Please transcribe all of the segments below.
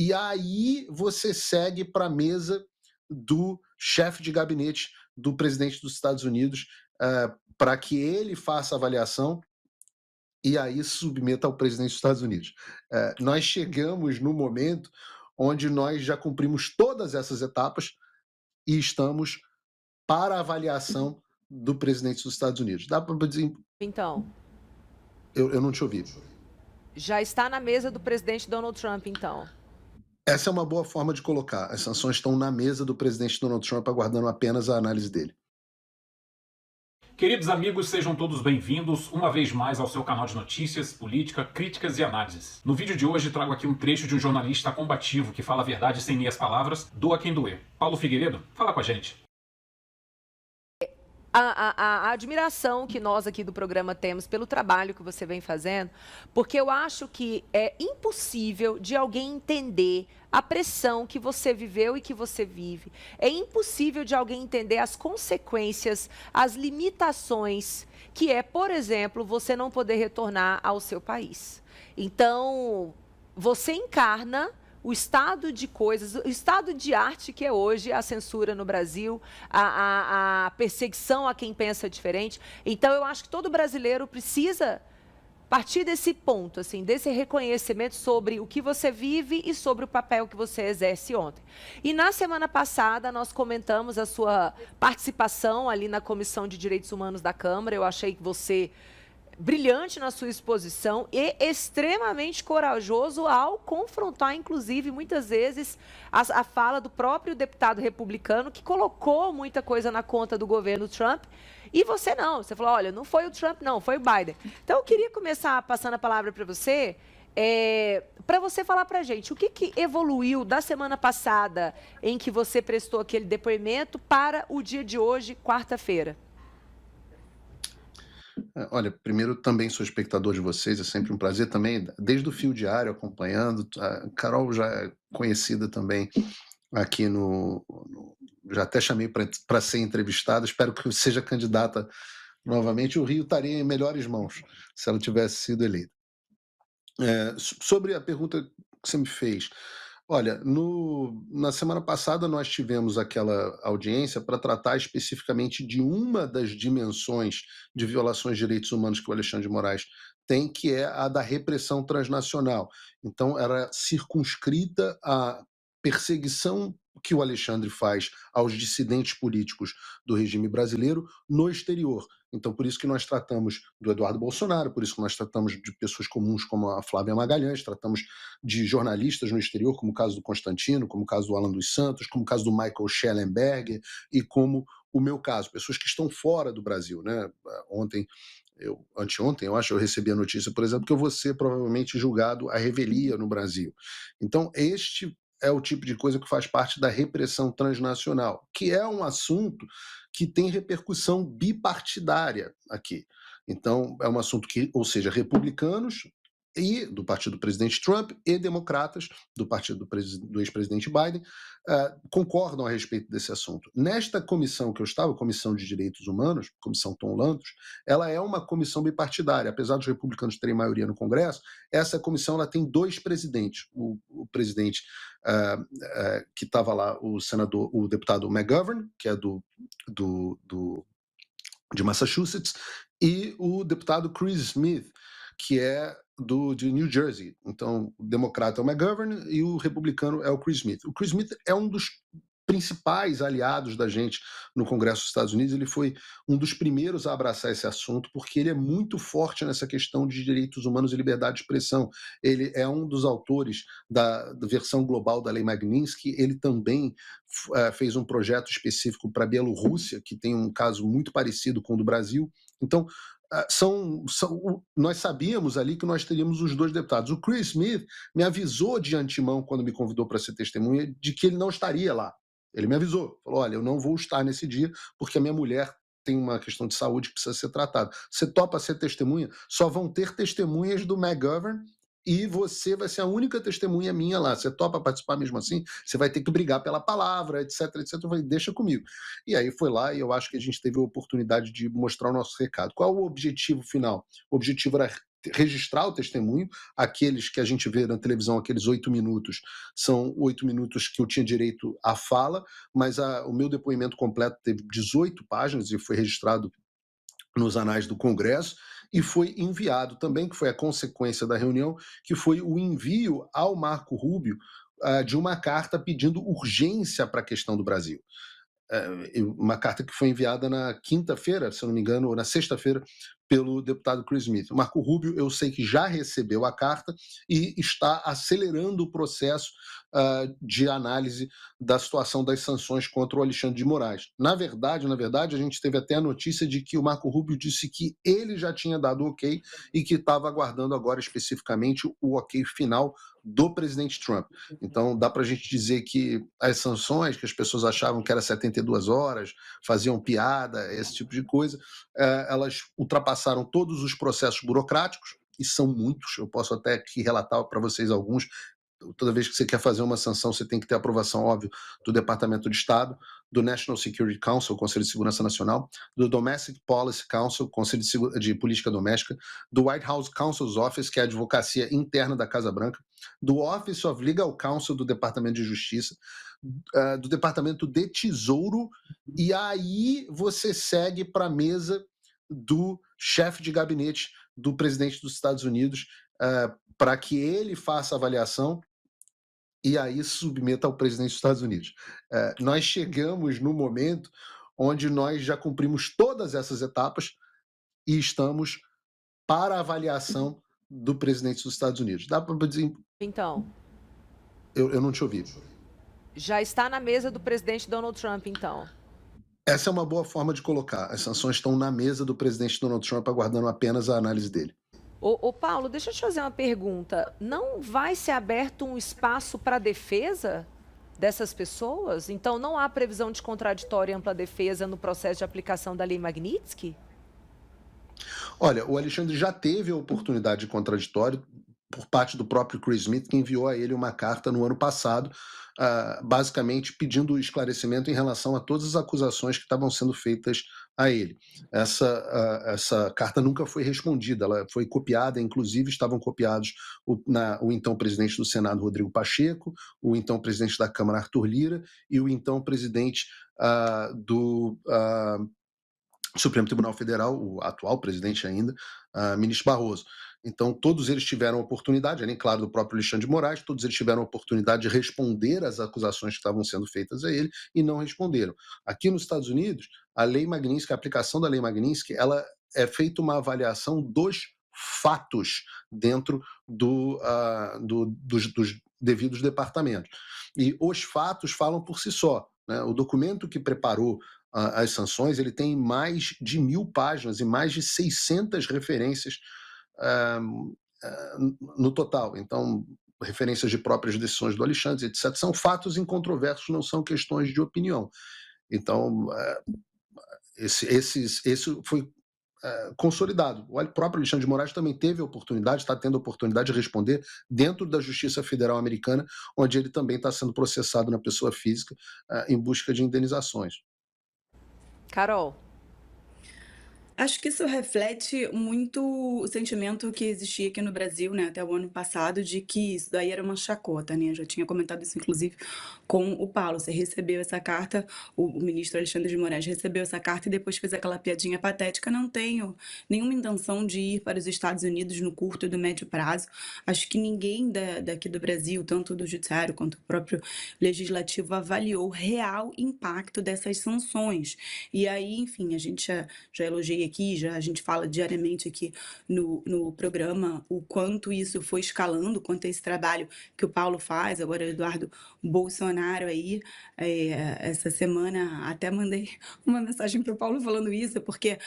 e aí você segue para a mesa do chefe de gabinete do presidente dos Estados Unidos, para que ele faça a avaliação e aí submeta ao presidente dos Estados Unidos. Nós chegamos no momento onde nós já cumprimos todas essas etapas e estamos para a avaliação do presidente dos Estados Unidos. Dá para dizer... Então, Eu não te ouvi. já está na mesa do presidente Donald Trump, então. Essa é uma boa forma de colocar. As sanções estão na mesa do presidente Donald Trump, aguardando apenas a análise dele. Queridos amigos, sejam todos bem-vindos uma vez mais ao seu canal de notícias, política, críticas e análises. No vídeo de hoje trago aqui um trecho de um jornalista combativo que fala a verdade sem meias palavras, doa quem doer. Paulo Figueiredo, fala com a gente. A admiração que nós aqui do programa temos pelo trabalho que você vem fazendo, porque eu acho que é impossível de alguém entender a pressão que você viveu e que você vive. É impossível de alguém entender as consequências, as limitações, que é, por exemplo, você não poder retornar ao seu país. Então, você encarna o estado de coisas, o estado de arte que é hoje a censura no Brasil, a perseguição a quem pensa diferente. Então, eu acho que todo brasileiro precisa partir desse ponto, assim, desse reconhecimento sobre o que você vive e sobre o papel que você exerce ontem. E na semana passada, nós comentamos a sua participação ali na Comissão de Direitos Humanos da Câmara. Eu achei que você brilhante na sua exposição e extremamente corajoso ao confrontar, inclusive, muitas vezes, a fala do próprio deputado republicano, que colocou muita coisa na conta do governo Trump, e você não. Você falou, olha, não foi o Trump, não, foi o Biden. Então, eu queria começar passando a palavra para você, para você falar para a gente o que evoluiu da semana passada, em que você prestou aquele depoimento, para o dia de hoje, quarta-feira. Olha, primeiro também sou espectador de vocês, é sempre um prazer também, desde o Fio Diário acompanhando. A Carol já é conhecida também aqui já até chamei para ser entrevistada, espero que seja candidata novamente. O Rio estaria em melhores mãos se ela tivesse sido eleita. Sobre a pergunta que você me fez, olha, na semana passada nós tivemos aquela audiência para tratar especificamente de uma das dimensões de violações de direitos humanos que o Alexandre de Moraes tem, que é a da repressão transnacional. Então, era circunscrita à perseguição que o Alexandre faz aos dissidentes políticos do regime brasileiro no exterior. Então, por isso que nós tratamos do Eduardo Bolsonaro, por isso que nós tratamos de pessoas comuns como a Flávia Magalhães, tratamos de jornalistas no exterior, como o caso do Constantino, como o caso do Alan dos Santos, como o caso do Michael Schellenberger e como o meu caso, pessoas que estão fora do Brasil, né? Anteontem, eu acho, eu recebi a notícia, por exemplo, que eu vou ser provavelmente julgado à revelia no Brasil. Então, este é o tipo de coisa que faz parte da repressão transnacional, que é um assunto que tem repercussão bipartidária aqui. Então, é um assunto que, ou seja, republicanos e do partido do presidente Trump e democratas do partido do ex-presidente Biden concordam a respeito desse assunto. Nesta comissão que eu estava, Comissão de Direitos Humanos, Comissão Tom Lantos, ela é uma comissão bipartidária. Apesar dos republicanos terem maioria no Congresso, essa comissão ela tem dois presidentes. O presidente que estava lá, o deputado McGovern, que é de Massachusetts, e o deputado Chris Smith, que é de New Jersey. Então, o democrata é o McGovern e o republicano é o Chris Smith. O Chris Smith é um dos principais aliados da gente no Congresso dos Estados Unidos. Ele foi um dos primeiros a abraçar esse assunto, porque ele é muito forte nessa questão de direitos humanos e liberdade de expressão. Ele é um dos autores da versão global da Lei Magnitsky. Ele também fez um projeto específico para a Bielorrússia, que tem um caso muito parecido com o do Brasil. Então, nós sabíamos ali que nós teríamos os dois deputados. O Chris Smith me avisou de antemão, quando me convidou para ser testemunha, de que ele não estaria lá. Ele me avisou, falou, olha, eu não vou estar nesse dia porque a minha mulher tem uma questão de saúde que precisa ser tratada. Você topa ser testemunha? Só vão ter testemunhas do McGovern e você vai ser a única testemunha minha lá. Você topa participar mesmo assim? Você vai ter que brigar pela palavra, etc, etc. Eu falei, deixa comigo. E aí foi lá e eu acho que a gente teve a oportunidade de mostrar o nosso recado. Qual o objetivo final? O objetivo era registrar o testemunho. Aqueles que a gente vê na televisão, aqueles 8 minutos, são 8 minutos que eu tinha direito à fala, mas o meu depoimento completo teve 18 páginas e foi registrado nos anais do Congresso, e foi enviado também, que foi a consequência da reunião, que foi o envio ao Marco Rubio de uma carta pedindo urgência para a questão do Brasil. Uma carta que foi enviada na quinta-feira, se eu não me engano, ou na sexta-feira, pelo deputado Chris Smith. O Marco Rubio, eu sei que já recebeu a carta e está acelerando o processo de análise da situação das sanções contra o Alexandre de Moraes. Na verdade, a gente teve até a notícia de que o Marco Rubio disse que ele já tinha dado o ok e que estava aguardando agora especificamente o ok final do presidente Trump. Então, dá para a gente dizer que as sanções, que as pessoas achavam que era 72 horas, faziam piada, esse tipo de coisa, elas ultrapassaram todos os processos burocráticos, e são muitos, eu posso até aqui relatar para vocês alguns. Toda vez que você quer fazer uma sanção, você tem que ter aprovação, óbvio, do Departamento de Estado, do National Security Council, Conselho de Segurança Nacional, do Domestic Policy Council, Conselho de Política Doméstica, do White House Counsel's Office, que é a advocacia interna da Casa Branca, do Office of Legal Counsel do Departamento de Justiça, do Departamento de Tesouro, e aí você segue para a mesa do chefe de gabinete do presidente dos Estados Unidos, para que ele faça a avaliação e aí submeta ao presidente dos Estados Unidos. Nós chegamos no momento onde nós já cumprimos todas essas etapas e estamos para a avaliação do presidente dos Estados Unidos. Dá para dizer... Então, eu não te ouvi. já está na mesa do presidente Donald Trump, então. Essa é uma boa forma de colocar. As sanções estão na mesa do presidente Donald Trump, aguardando apenas a análise dele. Ô Paulo, deixa eu te fazer uma pergunta. Não vai ser aberto um espaço para defesa dessas pessoas? Então, não há previsão de contraditório e ampla defesa no processo de aplicação da Lei Magnitsky? Olha, o Alexandre já teve a oportunidade de contraditório por parte do próprio Chris Smith, que enviou a ele uma carta no ano passado, basicamente pedindo esclarecimento em relação a todas as acusações que estavam sendo feitas a ele. Essa carta nunca foi respondida, ela foi copiada, inclusive estavam copiados o então presidente do Senado, Rodrigo Pacheco, o então presidente da Câmara, Arthur Lira, e o então presidente do Supremo Tribunal Federal, o atual presidente ainda, ministro Barroso. Então, todos eles tiveram oportunidade, além, claro, do próprio Alexandre de Moraes, todos eles tiveram oportunidade de responder às acusações que estavam sendo feitas a ele e não responderam. Aqui nos Estados Unidos, a Lei Magnitsky, a aplicação da Lei Magnitsky, ela é feita uma avaliação dos fatos dentro dos devidos departamentos. E os fatos falam por si só, né? O documento que preparou as sanções, ele tem mais de 1.000 páginas e mais de 600 referências no total. Então, referências de próprias decisões do Alexandre, etc. São fatos incontroversos, não são questões de opinião. Então, esse foi consolidado. O próprio Alexandre de Moraes também teve a oportunidade, está tendo a oportunidade de responder dentro da Justiça Federal Americana, onde ele também está sendo processado na pessoa física em busca de indenizações. Carol. Acho que isso reflete muito o sentimento que existia aqui no Brasil, né, até o ano passado, de que isso daí era uma chacota, né? Eu já tinha comentado isso, inclusive, com o Paulo. Você recebeu essa carta, o ministro Alexandre de Moraes recebeu essa carta e depois fez aquela piadinha patética. Não tenho nenhuma intenção de ir para os Estados Unidos no curto e do médio prazo. Acho que ninguém daqui do Brasil, tanto do Judiciário quanto o próprio Legislativo, avaliou o real impacto dessas sanções. E aí, enfim, a gente já elogiei aqui, a gente fala diariamente aqui no programa o quanto isso foi escalando, quanto esse trabalho que o Paulo faz, agora o Eduardo Bolsonaro aí, essa semana até mandei uma mensagem para o Paulo falando isso, porque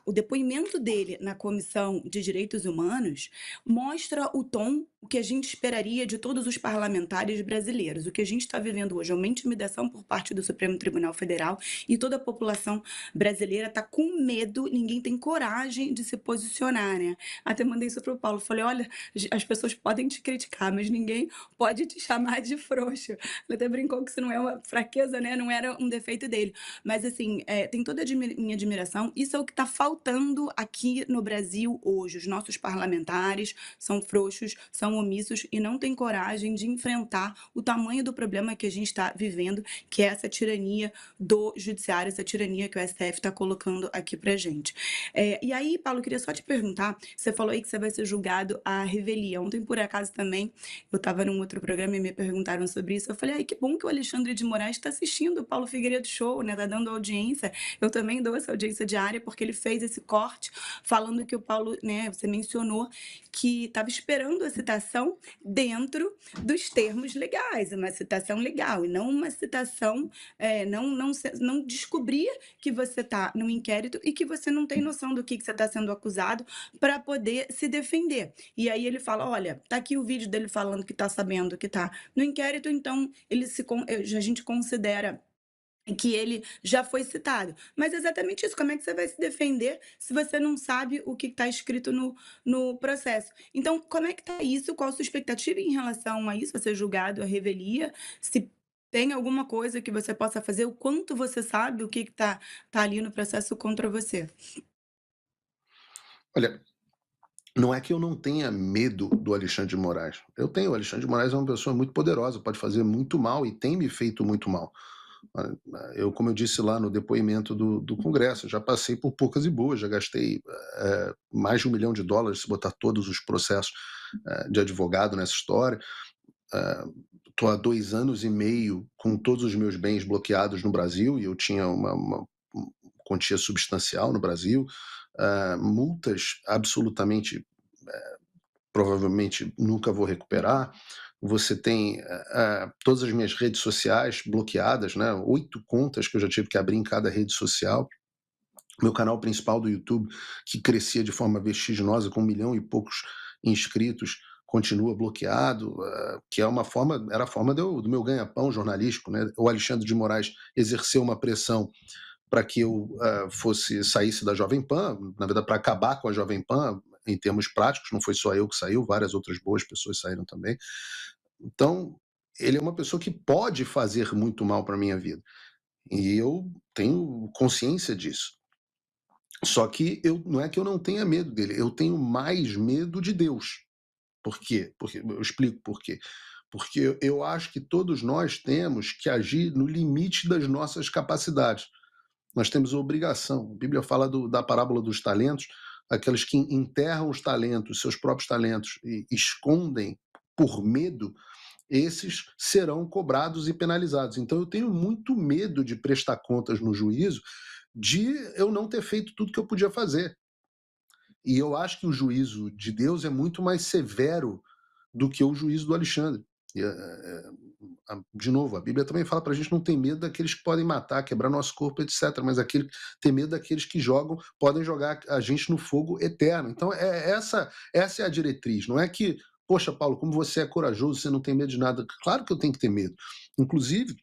o depoimento dele na Comissão de Direitos Humanos mostra o tom o que a gente esperaria de todos os parlamentares brasileiros. O que a gente está vivendo hoje é uma intimidação por parte do Supremo Tribunal Federal e toda a população brasileira está com medo, ninguém tem coragem de se posicionar, né? Até mandei isso para o Paulo, falei, olha, as pessoas podem te criticar, mas ninguém pode te chamar de frouxo. Ele até brincou que isso não é uma fraqueza, né? Não era um defeito dele. Mas, assim, tem toda a minha admiração. Isso é o que está faltando aqui no Brasil hoje. Os nossos parlamentares são frouxos, são omissos e não têm coragem de enfrentar o tamanho do problema que a gente está vivendo, que é essa tirania do judiciário, essa tirania que o STF está colocando aqui para gente. E aí, Paulo, eu queria só te perguntar, você falou aí que você vai ser julgado à revelia. Ontem, por acaso, também, eu estava num outro programa e me perguntaram sobre isso. Eu falei, ai, que bom que o Alexandre de Moraes está assistindo o Paulo Figueiredo Show, né? Tá dando audiência. Eu também dou essa audiência diária, porque ele fez esse corte falando que o Paulo, né, você mencionou que estava esperando a citação dentro dos termos legais, uma citação legal, e não uma citação, não descobrir que você está no inquérito e que você não tem noção do que você está sendo acusado para poder se defender. E aí ele fala, olha, tá aqui o vídeo dele falando que está sabendo que está no inquérito, então a gente considera que ele já foi citado. Mas é exatamente isso, como é que você vai se defender se você não sabe o que está escrito no processo? Então, como é que está isso? Qual a sua expectativa em relação a isso, a ser julgado, a revelia? Se tem alguma coisa que você possa fazer, o quanto você sabe o que tá ali no processo contra você? Olha, não é que eu não tenha medo do Alexandre de Moraes. Eu tenho. O Alexandre de Moraes é uma pessoa muito poderosa, pode fazer muito mal e tem me feito muito mal. Eu, como eu disse lá no depoimento do Congresso, já passei por poucas e boas, já gastei mais de US$ 1 milhão se botar todos os processos de advogado nessa história. Estou há 2 anos e meio com todos os meus bens bloqueados no Brasil e eu tinha uma quantia substancial no Brasil, multas absolutamente, provavelmente nunca vou recuperar. Você tem todas as minhas redes sociais bloqueadas, né? 8 contas que eu já tive que abrir em cada rede social. Meu canal principal do YouTube, que crescia de forma vertiginosa, com 1 milhão e poucos inscritos, continua bloqueado, que era a forma do meu ganha-pão jornalístico, né? O Alexandre de Moraes exerceu uma pressão para que eu saísse da Jovem Pan, na verdade, para acabar com a Jovem Pan, em termos práticos, não foi só eu que saiu, várias outras boas pessoas saíram também. Então, ele é uma pessoa que pode fazer muito mal para a minha vida. E eu tenho consciência disso. Só que não é que eu não tenha medo dele, eu tenho mais medo de Deus. Por quê? Eu explico por quê. Porque eu acho que todos nós temos que agir no limite das nossas capacidades. Nós temos a obrigação. A Bíblia fala da parábola dos talentos, aqueles que enterram os talentos, seus próprios talentos, e escondem por medo, esses serão cobrados e penalizados. Então eu tenho muito medo de prestar contas no juízo de eu não ter feito tudo que eu podia fazer. E eu acho que o juízo de Deus é muito mais severo do que o juízo do Alexandre. De novo, a Bíblia também fala para a gente não ter medo daqueles que podem matar, quebrar nosso corpo, etc. Mas ter medo daqueles que podem jogar a gente no fogo eterno. Então, essa é a diretriz. Não é que, poxa, Paulo, como você é corajoso, você não tem medo de nada. Claro que eu tenho que ter medo. Inclusive,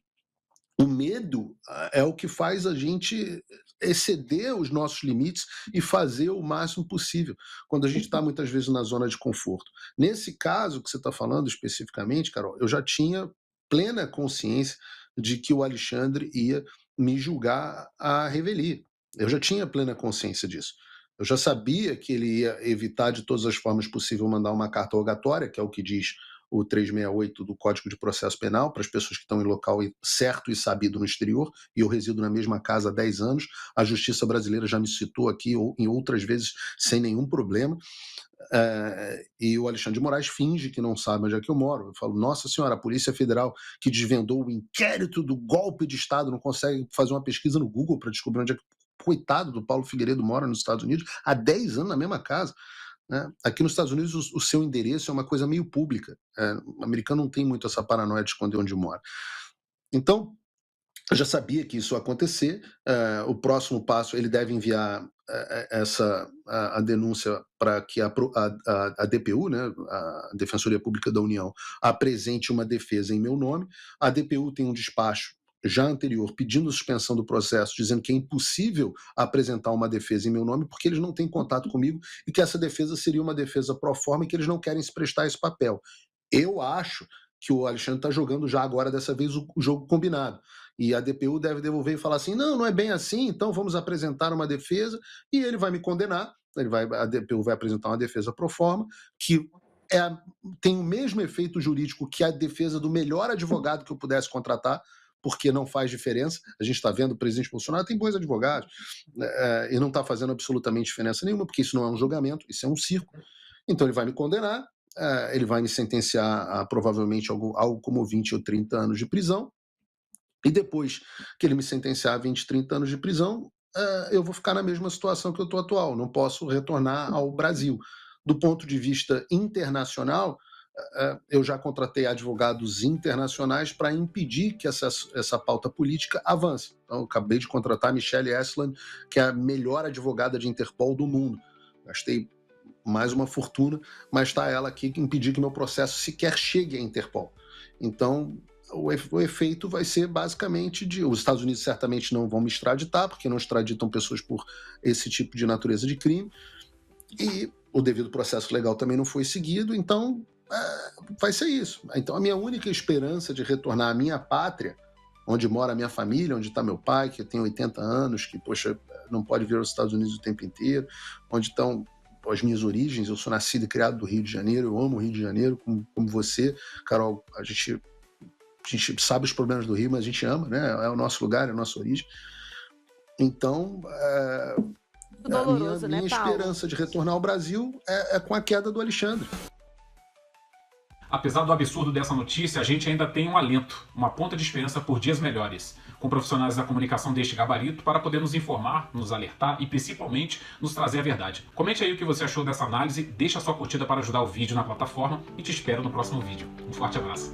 o medo é o que faz a gente exceder os nossos limites e fazer o máximo possível, quando a gente está muitas vezes na zona de conforto. Nesse caso que você está falando especificamente, Carol, eu já tinha plena consciência de que o Alexandre ia me julgar à revelia. Eu já tinha plena consciência disso. Eu já sabia que ele ia evitar de todas as formas possíveis mandar uma carta rogatória, que é o que diz o 368 do Código de Processo Penal, para as pessoas que estão em local certo e sabido no exterior, e eu resido na mesma casa há 10 anos, a Justiça Brasileira já me citou aqui em outras vezes sem nenhum problema, e o Alexandre de Moraes finge que não sabe onde é que eu moro. Eu falo, nossa senhora, a Polícia Federal que desvendou o inquérito do golpe de Estado não consegue fazer uma pesquisa no Google para descobrir onde é que o coitado do Paulo Figueiredo mora nos Estados Unidos, há 10 anos na mesma casa. Né? Aqui nos Estados Unidos o seu endereço é uma coisa meio pública. O americano não tem muito essa paranoia de esconder onde mora. Então, Eu já sabia que isso ia acontecer. O próximo passo, ele deve enviar a denúncia para que a DPU, né, a Defensoria Pública da União, apresente uma defesa em meu nome. A DPU tem um despacho já anterior pedindo suspensão do processo, dizendo que é impossível apresentar uma defesa em meu nome porque eles não têm contato comigo e que essa defesa seria uma defesa pro forma e que eles não querem se prestar esse papel. Eu acho que o Alexandre está jogando já agora, dessa vez, o jogo combinado. E a DPU deve devolver e falar assim, não é bem assim, então vamos apresentar uma defesa e ele vai me condenar, a DPU vai apresentar uma defesa pro forma, que tem o mesmo efeito jurídico que a defesa do melhor advogado que eu pudesse contratar, porque não faz diferença. A gente está vendo o presidente Bolsonaro tem bons advogados, e não está fazendo absolutamente diferença nenhuma, porque isso não é um julgamento, isso é um circo. Então ele vai me condenar, ele vai me sentenciar a provavelmente algo como 20 ou 30 anos de prisão, e depois que ele me sentenciar a 20, 30 anos de prisão, eu vou ficar na mesma situação que eu estou atual, não posso retornar ao Brasil. Do ponto de vista internacional, eu já contratei advogados internacionais para impedir que essa pauta política avance. Então, eu acabei de contratar a Michelle Eslan, que é a melhor advogada de Interpol do mundo. Gastei mais uma fortuna, mas está ela aqui que impedir que meu processo sequer chegue à Interpol. Então, o efeito vai ser basicamente os Estados Unidos certamente não vão me extraditar, porque não extraditam pessoas por esse tipo de natureza de crime, e o devido processo legal também não foi seguido, então vai ser isso. Então a minha única esperança de retornar à minha pátria, onde mora a minha família, onde está meu pai, que tem 80 anos, que, poxa, não pode vir aos Estados Unidos o tempo inteiro, onde estão as minhas origens. Eu sou nascido e criado do Rio de Janeiro, eu amo o Rio de Janeiro, como você, Carol. A gente sabe os problemas do Rio, mas a gente ama, né? É o nosso lugar, é a nossa origem. Então, doloroso, minha esperança de retornar ao Brasil é com a queda do Alexandre. Apesar do absurdo dessa notícia, a gente ainda tem um alento, uma ponta de esperança por dias melhores, com profissionais da comunicação deste gabarito para poder nos informar, nos alertar e principalmente nos trazer a verdade. Comente aí o que você achou dessa análise, deixa sua curtida para ajudar o vídeo na plataforma e te espero no próximo vídeo. Um forte abraço.